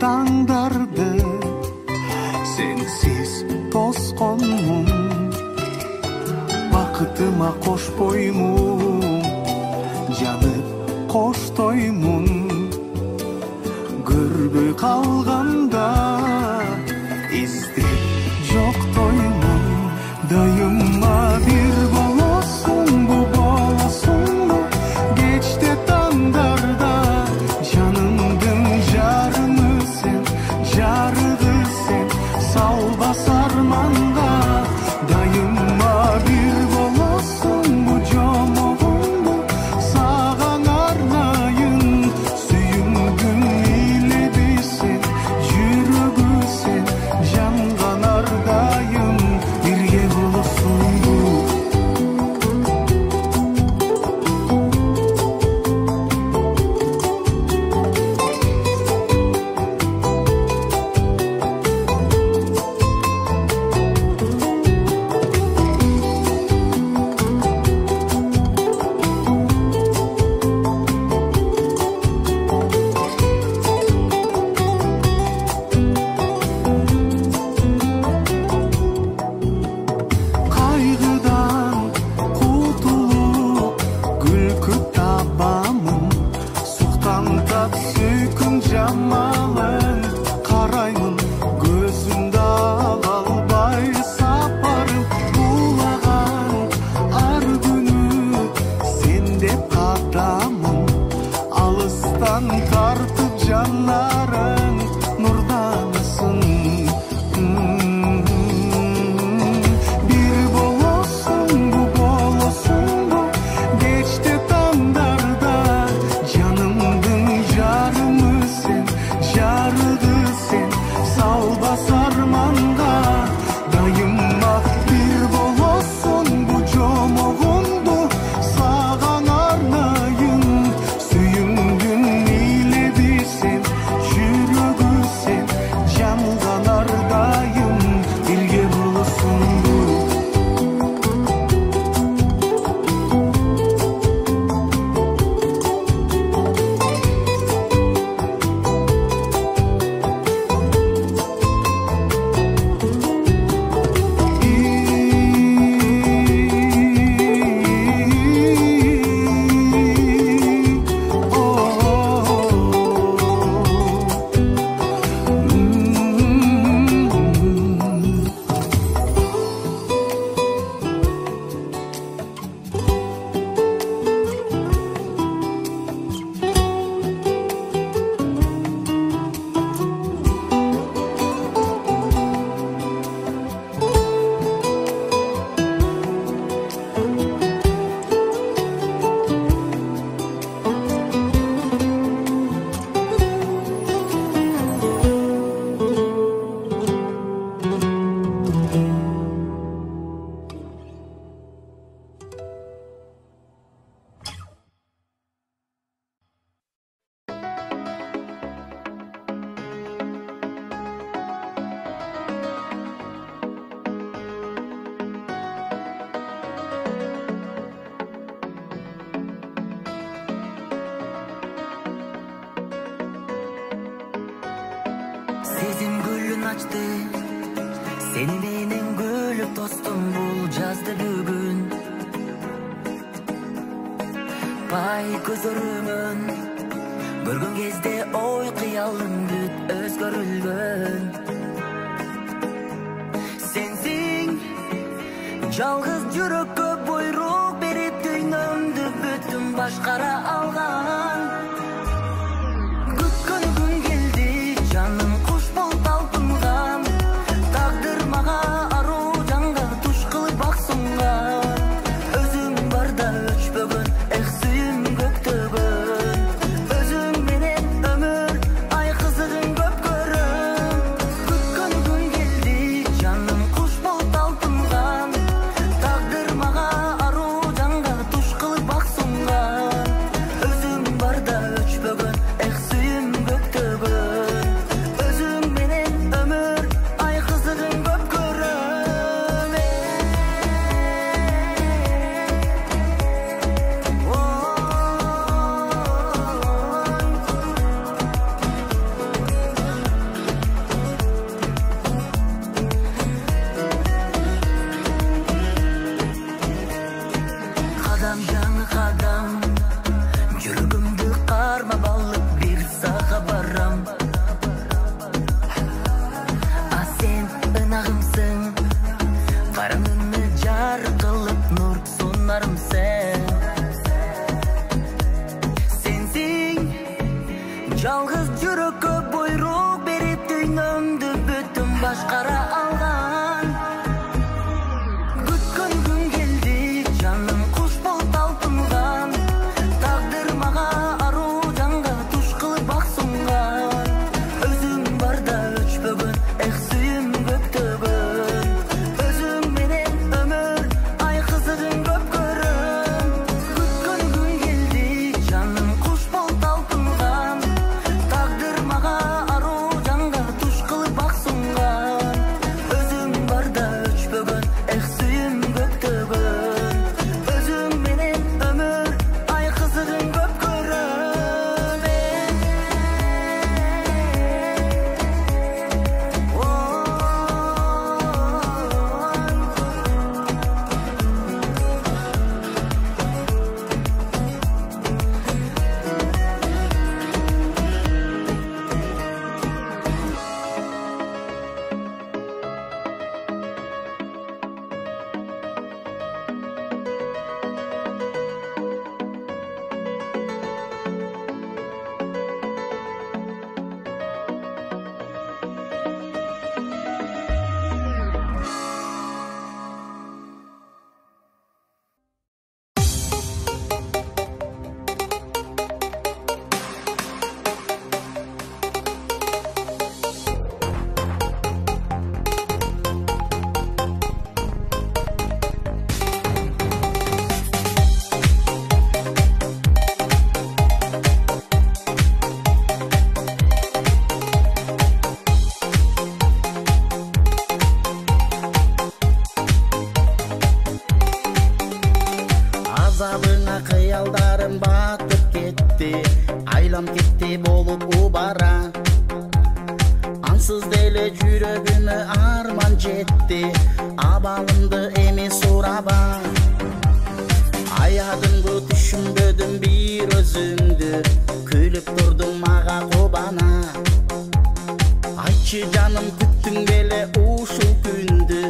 tangdарды sensiz tosqonмун бакытыма кошпоймун жанып коштоймун көрбөй калганда издеп жоктоймун дайыма бир болосуңбу болосуңбу кечте таңдарда жанымдын жарымы сен жарыгы сен салбас арманга дайыма бир болосуңбу жомогуңбу саган арнайын сүйүнгүм илеби сен жүрөгү сен жанган ардайым бирге болосуңбу кайгыдан кутулуп күлкү табамын суктантат сүйкүм жамалын караймын көзүмдө ала албай сапарым булаган ар күнү сен деп катамын алыстан тартып жанарың нурданысың бир болосуңбу кечте таңдарда жанымдын жарымы сен жарыгы сен салбас арманга дайыма бир болосуңбу жомогуңбу саган арнайын сүйүнгүм илеби сен жүрөгү сен жанган ардайым бирге болосуңбу Сезим гүлүн ачты сени менен күлүп тостум бул жазды бүгүн бай көзөрүмөн көргөн кезде ой кыялым бүт өзгөрүлгөн сенсиң жалгыз жүрөккө буйрук берип дүйнөмдү бүтүн башкара алган күткөн күн келди жаным куш болуп талпынган тагдыр мага аруу жанга туш кылып бак сунган өзүң барда өчпөгөн эх сүйүм көктөгөн өзүң менен өмүр ай кызыгын көп көрөм күткөн күн келди жаным куш болуп талпынган тагдыр мага аруу жанга туш кылып бак сунган жалғыз жүрекке бұйрық беріп дүйнөмдү бүтін башқара алған. Күткен күн келді, жаным құш болып талпынған. Тағдыр маға ару жанға туш қылып бақсынған. Өзің барда өчпөгөн, сүйім көптөгөн. Өзің менен өмір, ай қызығын көп көрім. Күткен күн келді, жаным құш болып талпынған. Тағдыр маға ару жанға туш қылып бақсынған. Өзің барда өчпөгөн, сүйім көптөгөн. Өзің менен өмір, ай қызығын көп көрім. Азабыңа қиялдарым батып кетті, айлам кетті болып убара. Ансыз деле жүрөгүмө арман жетти, абалымды эми сураба. Аядымды түшүнбөдүм бир өзүңдү, күлүп турдуң мага кубана. Айтчы жаным, күттүң беле ушул күндү,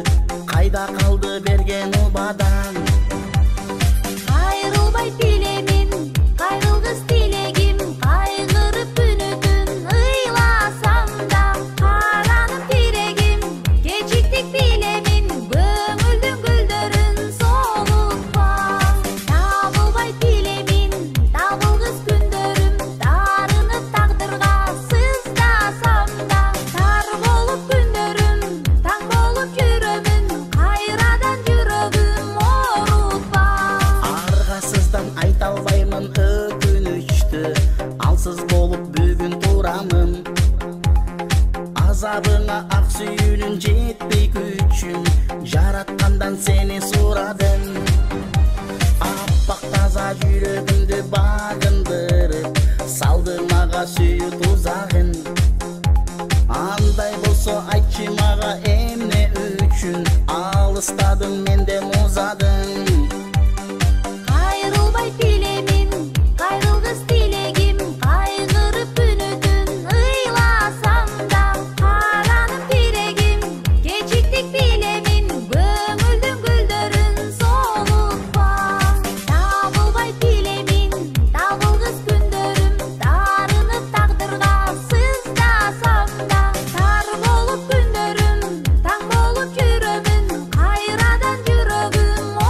кайда калды берген убадан? Кайрылбай тилемин, кайрылгыс тилегим, кайгырып күнү-түн ыйласам да, каранып тирегим, кечиктик билемин, көңүлдүн гүлдөрүн солукпа. Табылбай тилемин, табылгыс күндөрүм, дарынып тагдырга сыздасам да, тар болуп күндөрүм, таң болуп жүрөмүн, кайрадан жүрөгүм орутпа. Аргасыздан айта албаймын өкүнүчтү, алсыз болуп бүгүн турамын. Азабыңа ак сүйүүнүн жетпей күчүн, жараткандан сени сурадым. Аппак таза жүрөгүмдү багындырып, салды мага сүйүү тузагын. Андай болсо айтчы мага эмне үчүн, алыстадың менден узадың. Кайрылбай тилемин, кайрылгыс тилегим, кайгырып күнү-түн ыйласам да, каранып тирегим, кечиктик билемин, көңүлдүн гүлдөрүн солукпа. Табылбай тилемин, табылгыс күндөрүм, дарынып тагдырга сыздасам да, тар болуп күндөрүм, таң болуп жүрөмүн, кайрадан жүрөгүм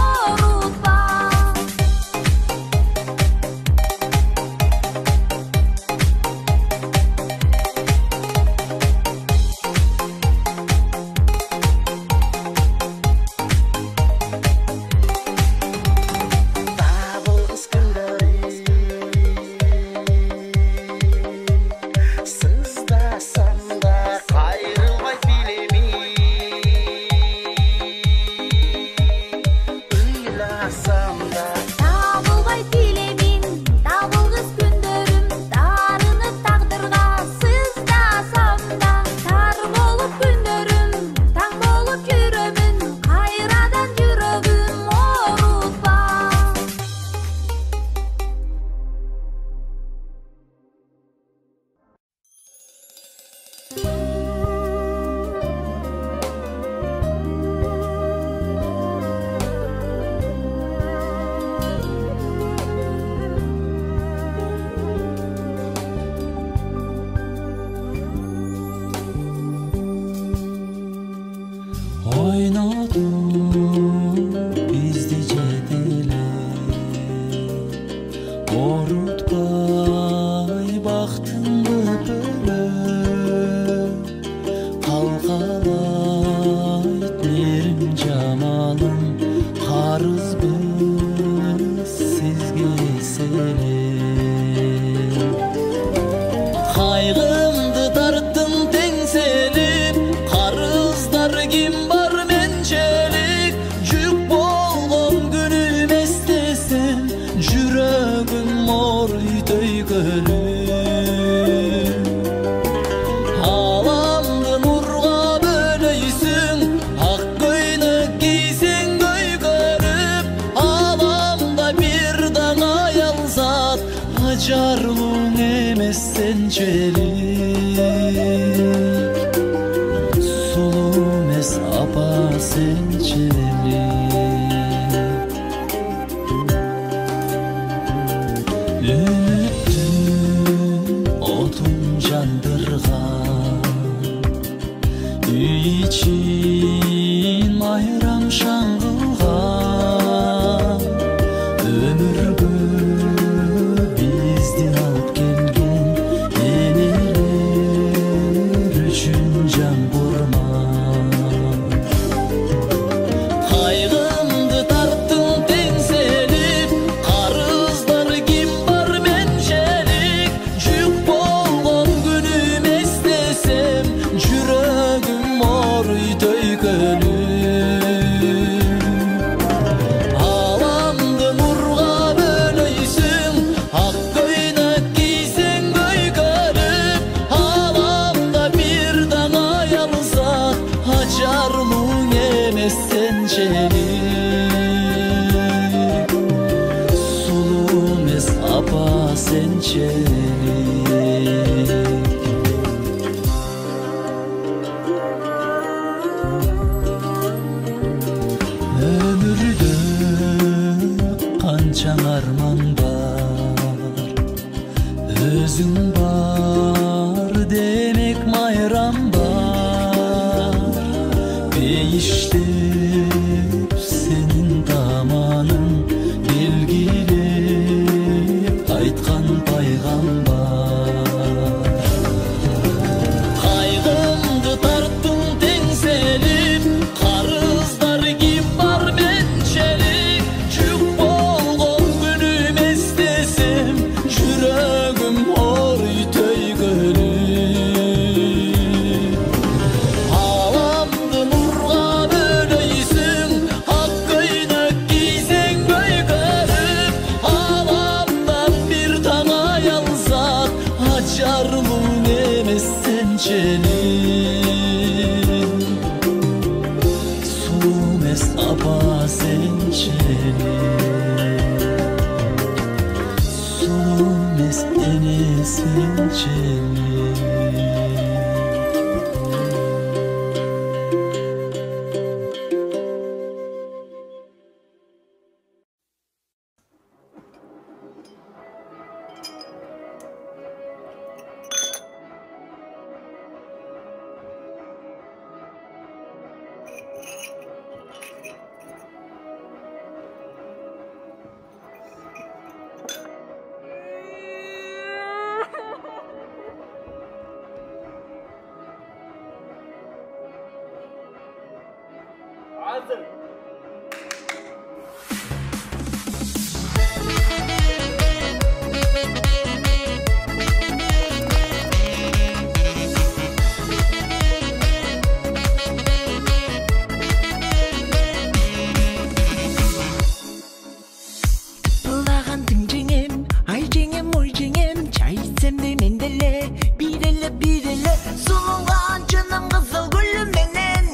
Sunulan canım kızıl gülü menen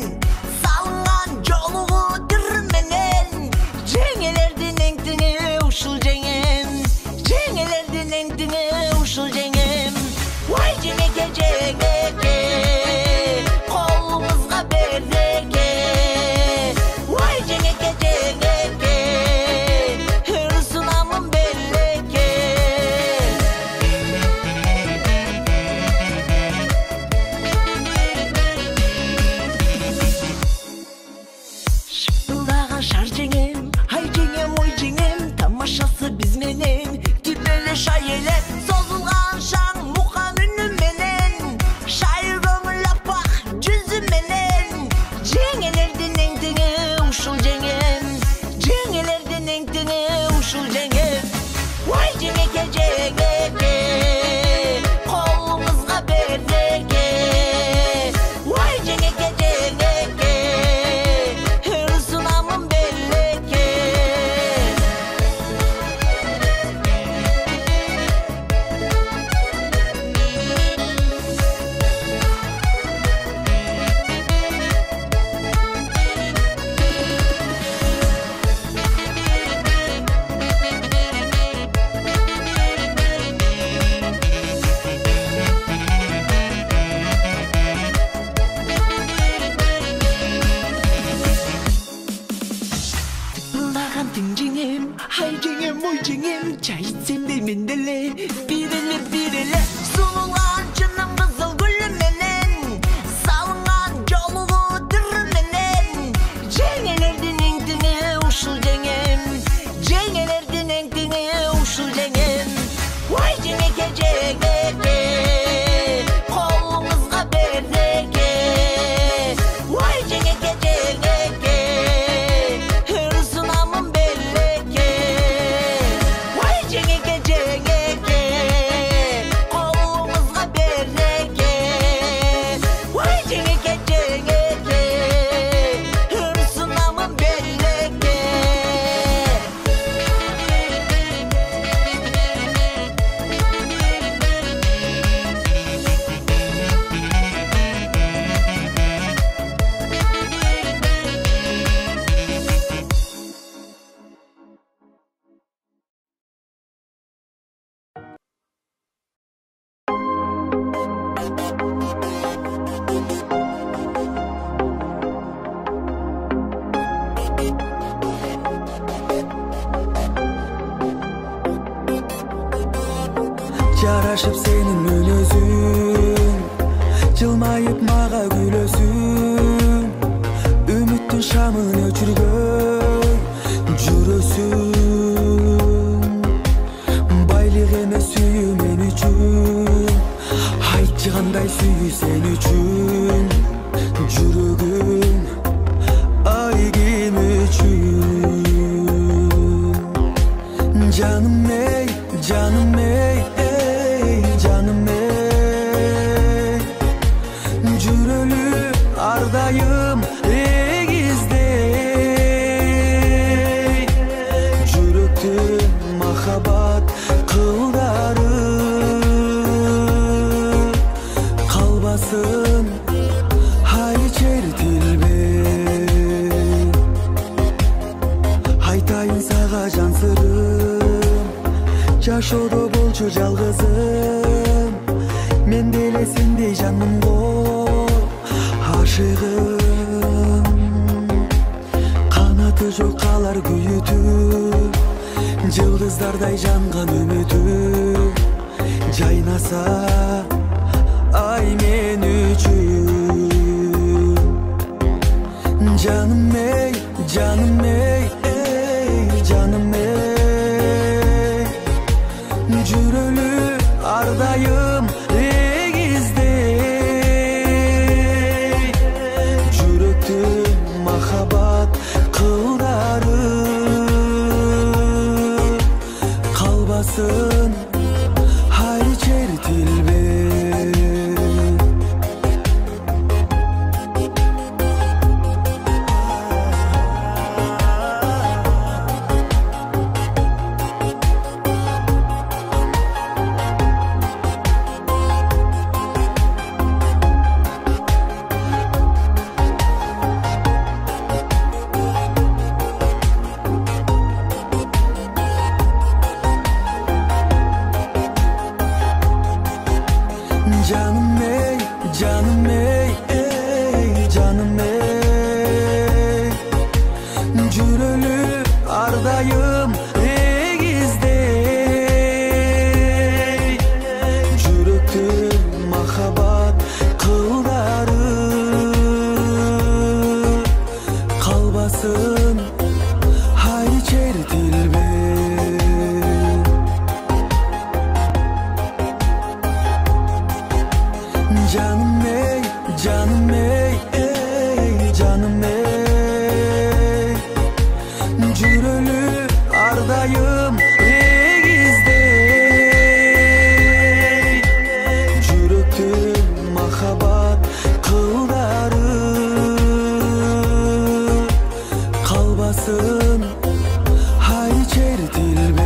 salıngan joluğu жашып сенин мүнөзүң, жылмайып мага күлөсүң, үмүттүн шамын өчүргөй жүрөсүң. Байлык эмес сүйүү мен үчүн, айтчы кандай сүйүү сен үчүн, жүрөгүм ай ким үчүн. Canım ey, canım ey, ey canım ey, жүрөлү ардайым эгиздей, жүрөктүн махабат кылдары калбасын ай чертилбей. Айтайын сага жан сырым, жашоодо болчу жалгызым, мен деле сендей жаным го ашыгым. Канаты жок калар күйүтүп, жылдыздардай жанган үмүтүм, жайнаса ай мен үчүн. Canım ey, canım ey, ey canım ey, жүрөлү ардайым эгиздей, жүрөктүн махабат кылдары калбасын ай чертилбей. Canım ey, canım ey, ey canım ey, жүрөлү ардайым эгиздей, жүрөктүн махабат кылдары калбасын ай чертилбей. Canım ey, canım ey, ey canım ey, жүрөлү ардайым эгиздей, жүрөктүн махабат кылдары калбасын ай чертилбей.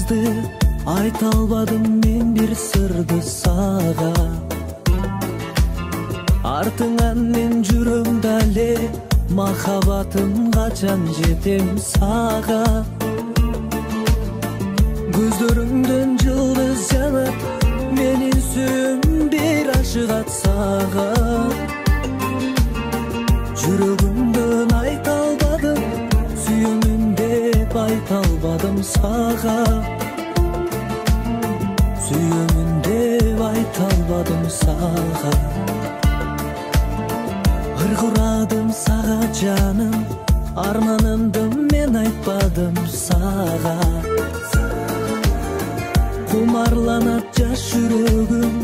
кызды, айта албадым мен бир сырды сага. Артыңан мен жүрөм дале, махаббатым качан жетем сага. Көздөрүңдөн жылдыз жанат, менин сүйүүм бир ашыгат сага. Жүрөгүмдөн айта албадым, сүйөмүн деп айта албадым сага. Сүйөмүн деп айта албадым сага. Ыргырадым сага жаным, арманымды мен айтпадым сага. Кумарланат жаш жүрөгүм,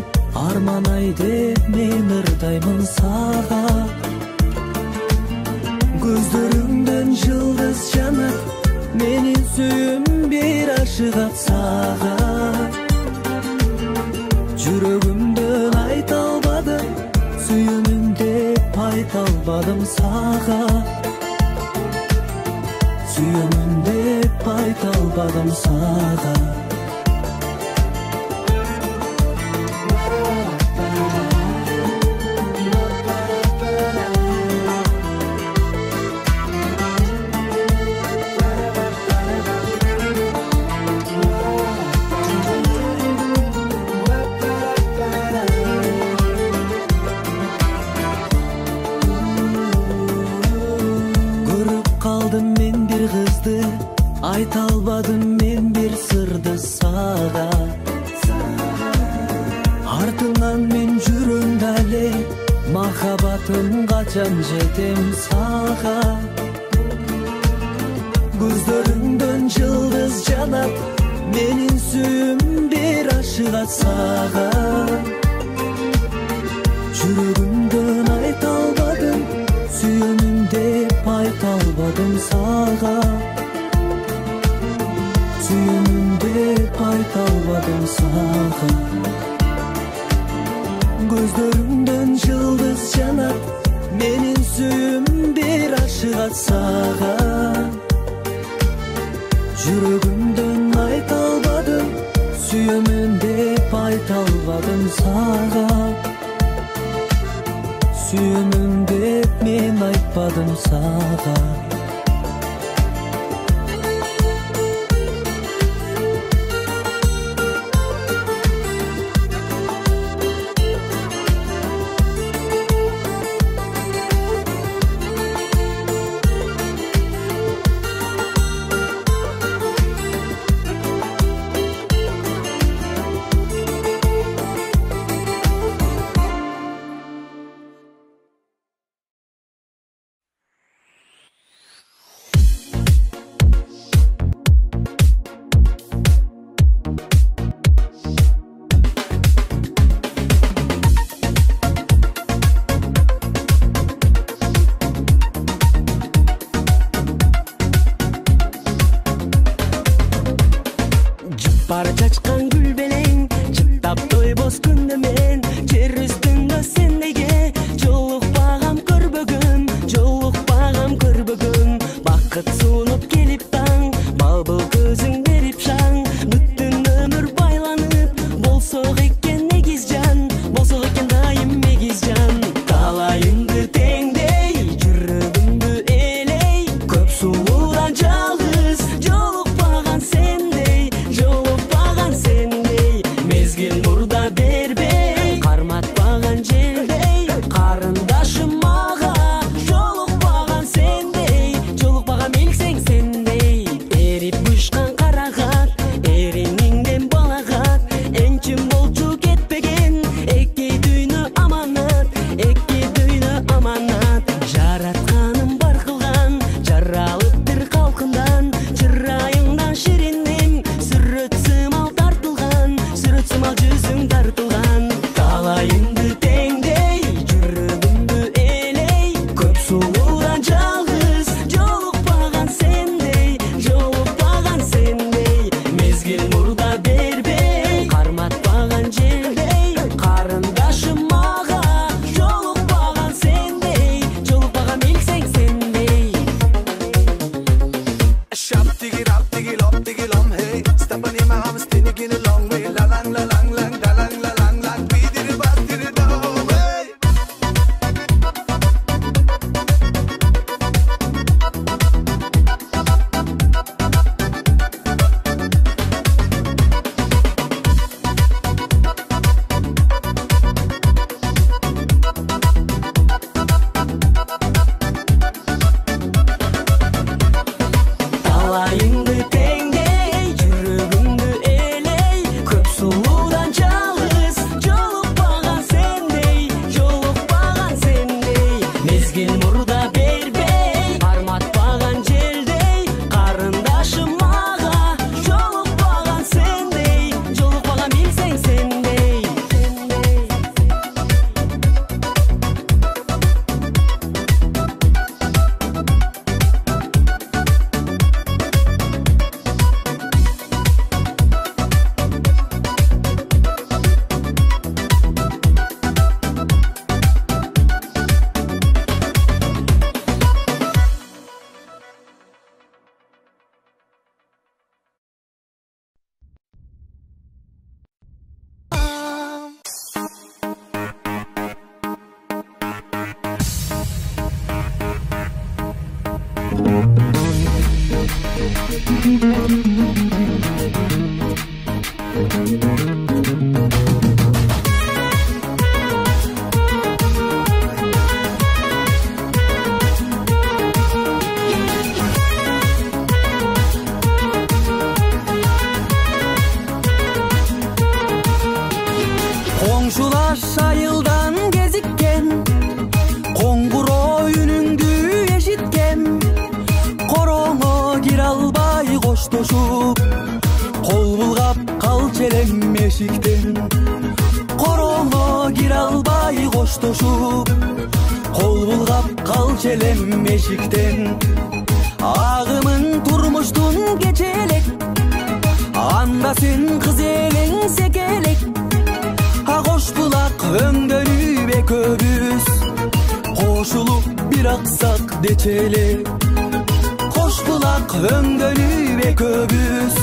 арманай деп мен ырдаймын сага. Көздөрүңдөн жылдыз жанат, менин сүйүүм бир ашыгат сага. Жүрөгүмдөн айта албадым, сүйөмүн деп айта албадым сага. Сүйөмүн деп айта албадым сага. Айта албадым мен бир сырды сага. Артыңан мен жүрөм дале, махаббатым качан жетем сага. Көздөрүңдөн жылдыз жанат, менин сүйүүм бир ашыгат сага. Жүрөгүмдөн айта албадым, сүйөмүн деп айта албадым сага. Сүйөмүн деп айта албадым сага. Көздөрүңдөн жылдыз жанат, менин сүйүүм бир ашыгат сага. Жүрөгүмдөн айта албадым, сүйөмүн деп айта албадым сага. Сүйөмүн деп мен айтпадым сага. Koңшулаш айылдан кезиккен, коңгуроо үнүңдү эшиткен, короңо кире албай коштошуп, кол булгап калчу элем эшиктен. Короңо кире албай коштошуп, кол булгап калчу элем эшиктен. Агымың турмуштун кечелек, анда сен кыз элең секелек. Кош булак өңдөнүп экөөбүз, кошулуп бир аксак дечеле. Кош булак өңдөнүп экөөбүз,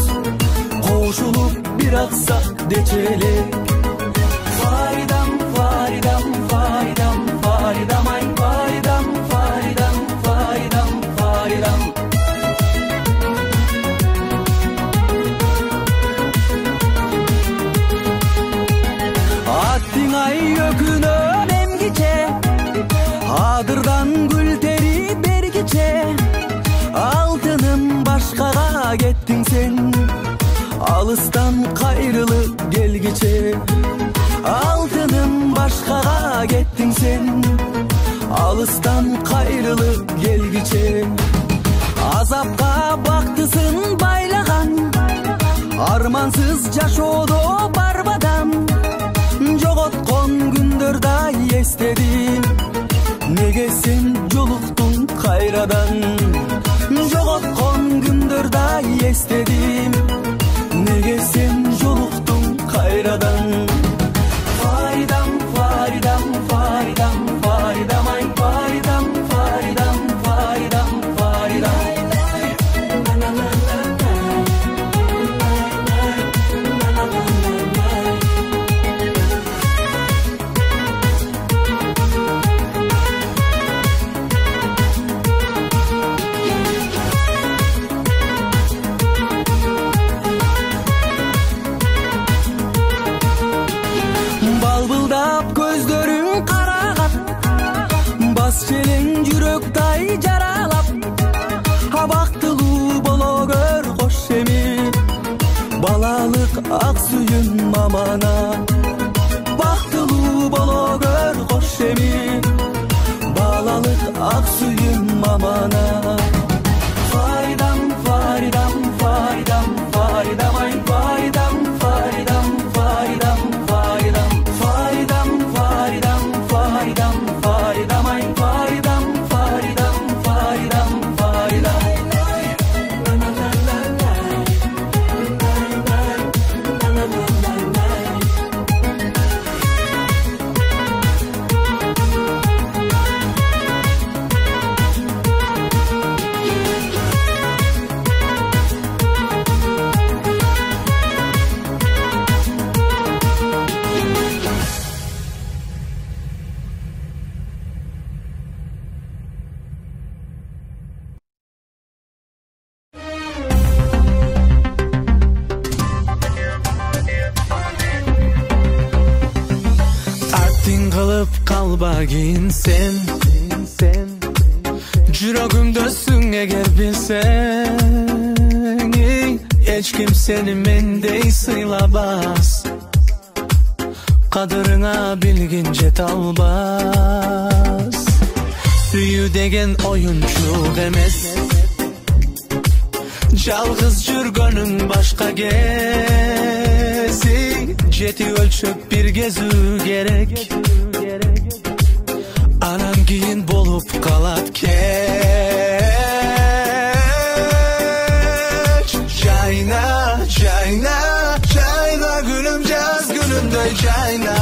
кошулуп бир аксак дечеле. Фаридам, Фаридам, Фаридам, Фаридам, ай Фаридам, Фаридам, Фаридам, Фаридам. Ай өкүнөм эмгиче, адырдан гүл терип бергиче. Алтыным башкага кеттиң сен, алыстан кайрылып келгиче. Алтыным башкага кеттиң сен, алыстан кайрылып келгиче. Азапка бактысын байлаган, армансыз жашоодо барбадам. Жоготкон күндөрдай эстедим, неге сен жолуктуң кайрадан. Жоготкон күндөрдай эстедим, неге сен жолуктуң кайрадан. Фаридам, Фаридам, Фаридам, Фаридам, ай Фаридам, Фаридам, Фаридам, Фаридам. Челең жүрөктай жаралап, абактылуу боло көр кош эми. Балалык ак сүйүм мамана, бактылуу боло көр кош эми. Балалык ак сүйүм мамана. Фаридам, Фаридам, Фаридам, Фаридам, ай Фаридам, Фаридам, Фаридам, Фаридам. Фаридам, Фаридам, Фаридам, Фаридам, ай Фаридам, Фаридам, Фаридам, Фаридам. Kılıp kalbagin sen Жүрөгүмдөсүң эгер билсең, эч ким сени мендей сыйлабас. Кадырыңа билгин жете албас. Сүйүү деген оюнчук эмес, жалгыз жүргөнүң башка кези. Жети өлчөп бир кезүү керек, анан кийин болуп калат кеч. Жайна, жайна, жайна гүлүм, жаз күнүндөй жайна.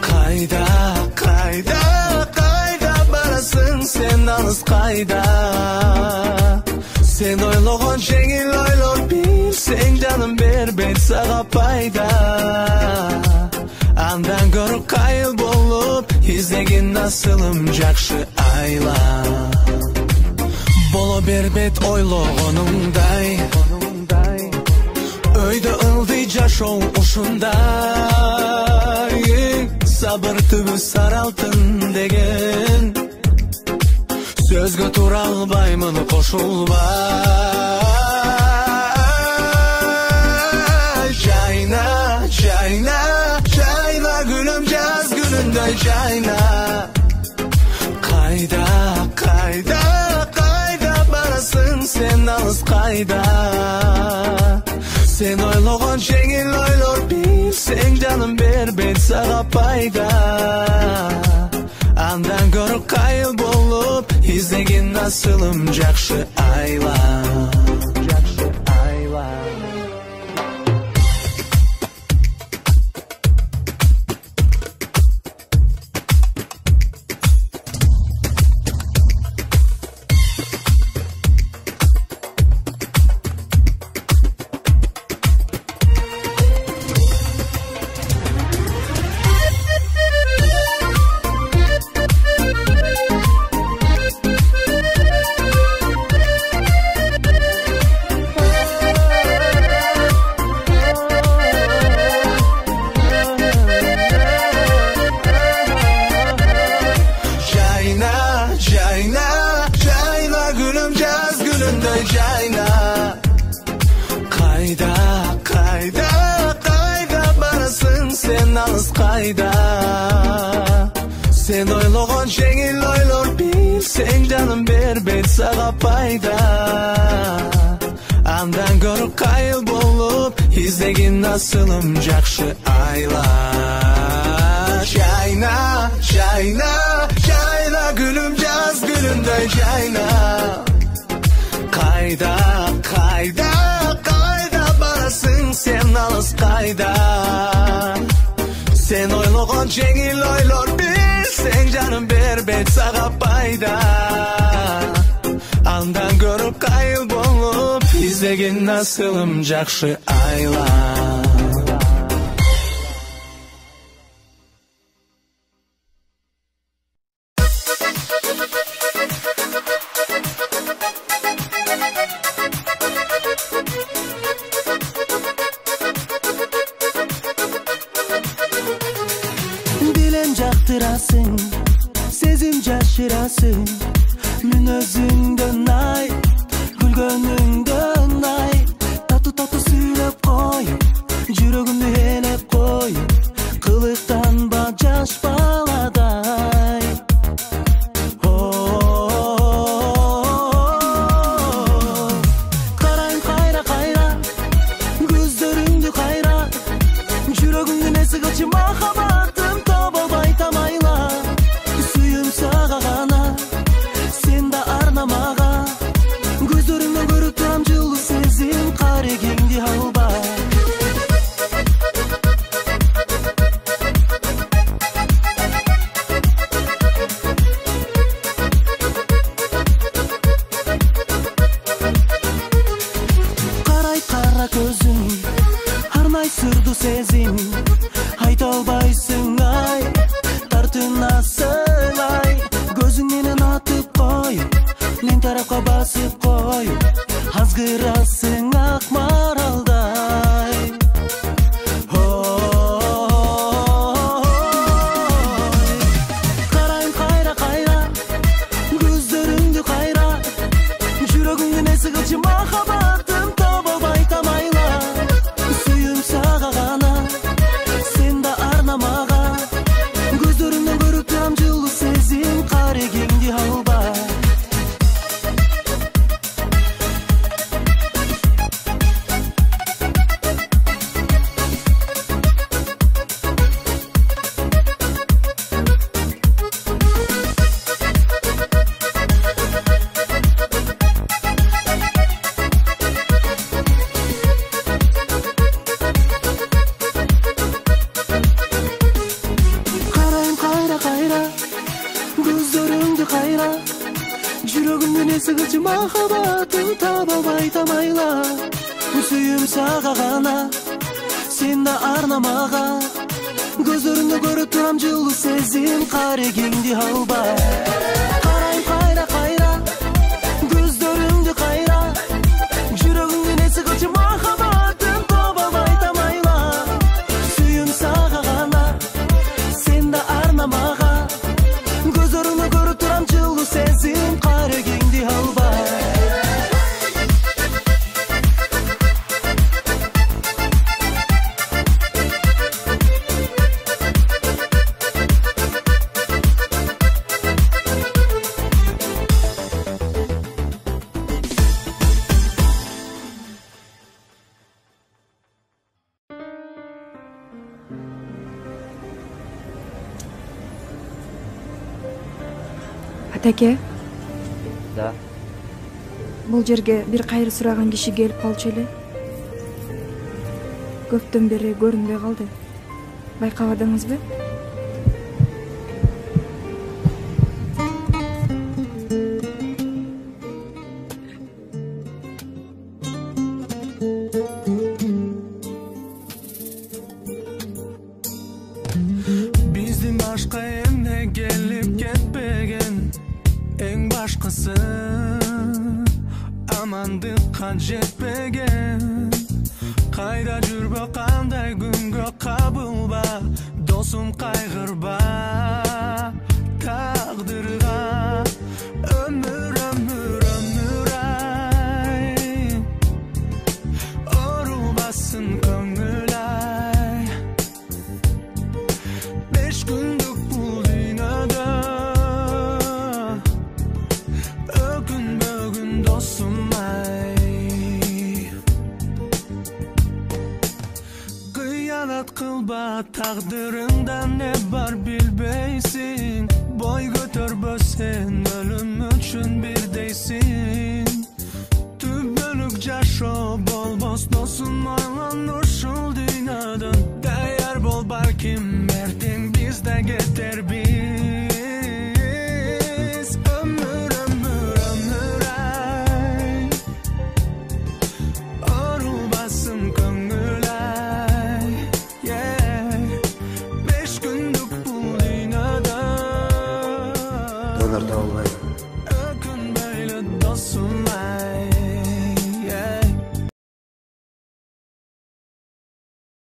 Кайда, кайда, кайда барасың сен, алыс кайда? Sen ойлогон жеңил ойлоп билсең, жаным бербейт сага пайда. Андан көрү кайыл болуп издегин асылым жакшы айла. Bolo berbet oylog'oningday Öйдө ылдый жашоо ушундай Сабыр түбү саралтын деген Сөзгө тура албаймын кошулбай Жайна, жайна, жайна гүлүм жаз гүлүндөй жайна Кайда, кайда, кайда барасың сен алыс кайда Sen ойлогон жеңил ойлор билсең жаным бербейт сага пайда Андан көрү кайыл болуп издегин асылым жакшы айла Sen ойлогон жеңил ойлор билсең жаным бербейт сага пайда Андан көрү кайыл болуп издегин асылым жакшы айла Жайна, жайна, жайна гүлүм жаз гүлүндөй жайна Кайда, кайда, кайда барасың сен алыс кайда Sen ойлогон жеңил ойлор билсең жаным бербейт сага пайда Андан көрүп кайыл болуп издегин асылым жакшы айла Sezim жашырасың мүнөзүңдөн ай күлгөнүңдөн ай тату сүйлөп коюп жүрөгүмдү ээлеп коюп кылыктанба жаш баладай карайм кайра кайра көздөрүңдү кайра жүрөгүмдү неси кылчу махабатым табалбай тамайла сүйүм сага гана сен да арнамага көздөрүңдөн көрүп турам жылуу сезим карегиңди албай карай кара көзүң арнай сырдуу сезим айта албайсың ай тартынасың ай көзүң менен атып коюп мен тарапка басып коюп азгырасың ак маралдай карайм кайра кайра көздөрүңдү кайра жүрөгүмдү неси кылчу махабатым табалбай тамайла сүйүм сага гана сен да арнамага көздөрүңдөн көрүп турам жылуу сезим карегиңди албай карайм кайра кайра көздөрүңдү кайра жүрөгүмдү неси кылчу махабатым табалбай тамайла сүйүм сага гана сен да арнамага көздөрүңдө көрүп турам жылуу сезим карегиңди албай карайм кайра кайра көздөрүңдү Атаке, Да. бул жерге бир кайры сураган киши келип калчу эле. Көптөн бери көрүнбөй калды. Байкабадыңызбы? Биздин башка эмне келип кетпеген, эң башкысы амандыкка жетпеген. Кайда жүрбө, кандай күнгө кабылба, досум кайгырба тагдырга. Өмүр өмүр өмүр ай, орубасын көңүл ай. 5 күндүк бул дүйнөдө өкүнбөгүн досум ай. Кыянат кылба, тагдырыңда не бар билбейсиң. Бой көтөрбөсөң, өлүм үчүн бирдейсиң. Түбөлүк жашоо болбос досун ойлон ушул дүйнөдөн. Даяр бол, балким эртең биз да кетербиз. Өмүр өмүр өмүр ай, орубасын көңүл ай. 5 күндүк бул дүйнөдө Донор табылбай